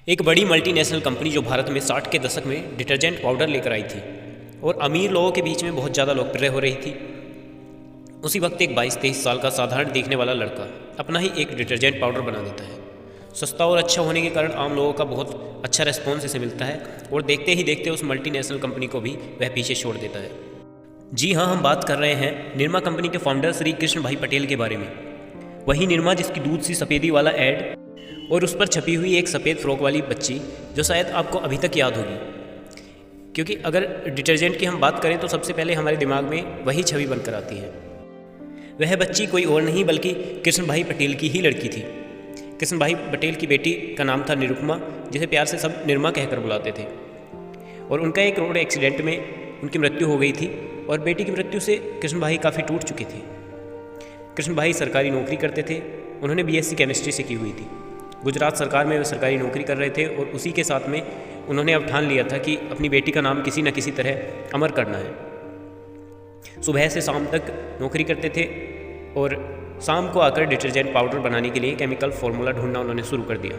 एक बड़ी multinational company जो भारत में 60 के दशक में डिटर्जेंट पाउडर लेकर आई थी और अमीर लोगों के बीच में बहुत ज़्यादा लोकप्रिय हो रही थी। उसी वक्त एक 22-23 साल का साधारण दिखने वाला लड़का अपना ही एक डिटर्जेंट पाउडर बना देता है। सस्ता और अच्छा होने के कारण आम लोगों का बहुत अच्छा रिस्पॉन्स इसे मिलता है और देखते ही देखते उस मल्टीनेशनल कंपनी को भी वह पीछे छोड़ देता है। जी हाँ, हम बात कर रहे हैं निरमा कंपनी के फाउंडर श्री कृष्ण भाई पटेल के बारे में। वही निरमा जिसकी दूध सी सफ़ेदी वाला ऐड और उस पर छपी हुई एक सफ़ेद फ्रॉक वाली बच्ची जो शायद आपको अभी तक याद होगी, क्योंकि अगर डिटर्जेंट की हम बात करें तो सबसे पहले हमारे दिमाग में वही छवि बनकर आती है। वह बच्ची कोई और नहीं बल्कि कृष्ण भाई पटेल की ही लड़की थी। कृष्ण भाई पटेल की बेटी का नाम था निरुपमा, जिसे प्यार से सब निरमा कहकर बुलाते थे। और उनका एक रोड एक्सीडेंट में उनकी मृत्यु हो गई थी और बेटी की मृत्यु से कृष्ण भाई काफ़ी टूट चुके थे। कृष्ण भाई सरकारी नौकरी करते थे। उन्होंने बीएससी केमिस्ट्री से की हुई थी। गुजरात सरकार में वे सरकारी नौकरी कर रहे थे और उसी के साथ में उन्होंने अब ठान लिया था कि अपनी बेटी का नाम किसी न किसी तरह अमर करना है। सुबह से शाम तक नौकरी करते थे और शाम को आकर डिटर्जेंट पाउडर बनाने के लिए केमिकल फार्मूला ढूंढना उन्होंने शुरू कर दिया।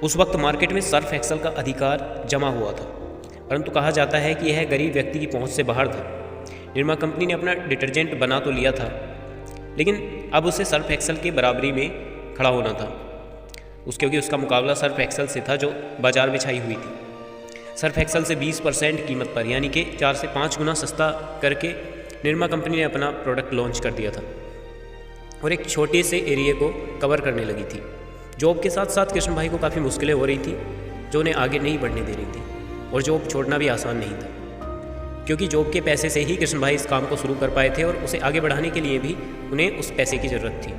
उस वक्त मार्केट में सर्फ एक्सल का अधिकार जमा हुआ था, परंतु कहा जाता है कि यह गरीब व्यक्ति की पहुंच से बाहर था। निरमा कंपनी ने अपना डिटर्जेंट बना तो लिया था, लेकिन अब उसे सर्फ एक्सल के बराबरी में खड़ा होना था, क्योंकि उसका मुकाबला सर्फ एक्सल से था जो बाज़ार में छाई हुई थी। सर्फ एक्सल से 20% कीमत पर, यानी कि 4 से 5 गुना सस्ता करके निरमा कंपनी ने अपना प्रोडक्ट लॉन्च कर दिया था और एक छोटे से एरिया को कवर करने लगी थी। जॉब के साथ साथ कृष्ण भाई को काफ़ी मुश्किलें हो रही थी जो उन्हें आगे नहीं बढ़ने दे रही थी, और जॉब छोड़ना भी आसान नहीं था, क्योंकि जॉब के पैसे से ही कृष्ण भाई इस काम को शुरू कर पाए थे और उसे आगे बढ़ाने के लिए भी उन्हें उस पैसे की ज़रूरत थी।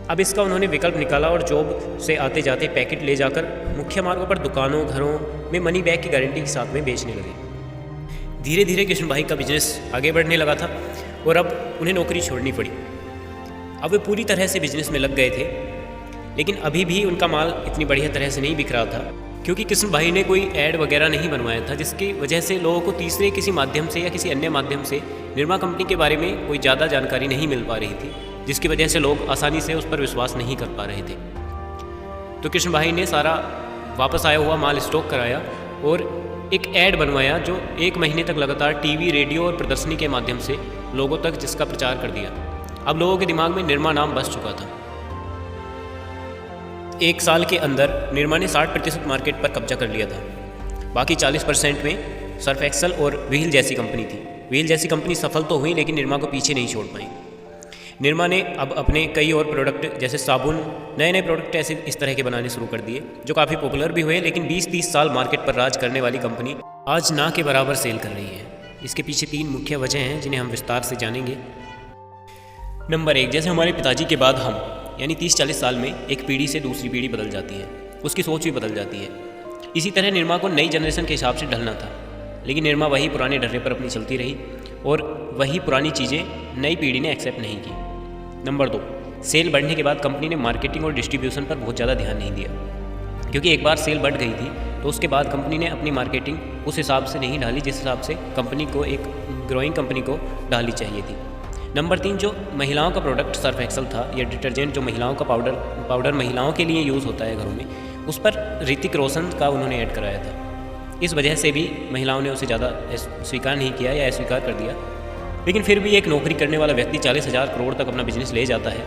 अब इसका उन्होंने विकल्प निकाला और जॉब से आते जाते पैकेट ले जाकर मुख्य मार्गों पर दुकानों घरों में मनी बैग की गारंटी के साथ में बेचने लगे। धीरे धीरे कृष्ण भाई का बिजनेस आगे बढ़ने लगा था और अब उन्हें नौकरी छोड़नी पड़ी। अब वे पूरी तरह से बिजनेस में लग गए थे, लेकिन अभी भी उनका माल इतनी बढ़िया तरह से नहीं बिक रहा था, क्योंकि कृष्ण भाई ने कोई ऐड वगैरह नहीं बनवाया था, जिसकी वजह से लोगों को तीसरे किसी माध्यम से या किसी अन्य माध्यम से निरमा कंपनी के बारे में कोई ज़्यादा जानकारी नहीं मिल पा रही थी, जिसकी वजह से लोग आसानी से उस पर विश्वास नहीं कर पा रहे थे। तो कृष्ण भाई ने सारा वापस आया हुआ माल स्टॉक कराया और एक ऐड बनवाया जो 1 महीने तक लगातार टीवी, रेडियो और प्रदर्शनी के माध्यम से लोगों तक जिसका प्रचार कर दिया। अब लोगों के दिमाग में निरमा नाम बस चुका था। 1 साल के अंदर निरमा ने 60% मार्केट पर कब्जा कर लिया था। बाकी 40% में सर्फ एक्सल और व्हील जैसी कंपनी थी। व्हील जैसी कंपनी सफल तो हुई, लेकिन निरमा को पीछे नहीं छोड़ पाई। निरमा ने अब अपने कई और प्रोडक्ट जैसे साबुन, नए प्रोडक्ट ऐसे इस तरह के बनाने शुरू कर दिए जो काफ़ी पॉपुलर भी हुए, लेकिन 20-30 साल मार्केट पर राज करने वाली कंपनी आज ना के बराबर सेल कर रही है। इसके पीछे 3 मुख्य वजह हैं जिन्हें हम विस्तार से जानेंगे। नंबर 1, जैसे हमारे पिताजी के बाद हम, यानी 30-40 साल में एक पीढ़ी से दूसरी पीढ़ी बदल जाती है, उसकी सोच भी बदल जाती है। इसी तरह निरमा को नई जनरेशन के हिसाब से ढलना था, लेकिन निरमा वही पुराने ढर्रे पर अपनी चलती रही और वही पुरानी चीज़ें नई पीढ़ी ने एक्सेप्ट नहीं की। नंबर 2, सेल बढ़ने के बाद कंपनी ने मार्केटिंग और डिस्ट्रीब्यूशन पर बहुत ज़्यादा ध्यान नहीं दिया, क्योंकि एक बार सेल बढ़ गई थी तो उसके बाद कंपनी ने अपनी मार्केटिंग उस हिसाब से नहीं डाली जिस हिसाब से कंपनी को, एक ग्रोइंग कंपनी को डालनी चाहिए थी। नंबर 3, जो महिलाओं का प्रोडक्ट सर्फ एक्सल था या डिटर्जेंट, जो महिलाओं का पाउडर महिलाओं के लिए यूज़ होता है घरों में, उस पर ऋतिक रोशन का उन्होंने ऐड कराया था। इस वजह से भी महिलाओं ने उसे ज़्यादा स्वीकार नहीं किया या अस्वीकार कर दिया। लेकिन फिर भी एक नौकरी करने वाला व्यक्ति 40,000 करोड़ तक अपना बिजनेस ले जाता है।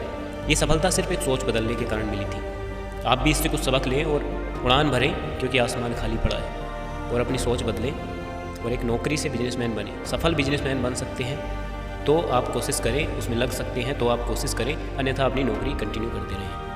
ये सफलता सिर्फ एक सोच बदलने के कारण मिली थी। आप भी इससे कुछ सबक लें और उड़ान भरें, क्योंकि आसमान खाली पड़ा है, और अपनी सोच बदलें और एक नौकरी से बिजनेसमैन बने। सफल बिजनेसमैन बन सकते हैं तो आप कोशिश करें, उसमें लग सकते हैं तो आप कोशिश करें, अन्यथा अपनी नौकरी कंटिन्यू करते रहें।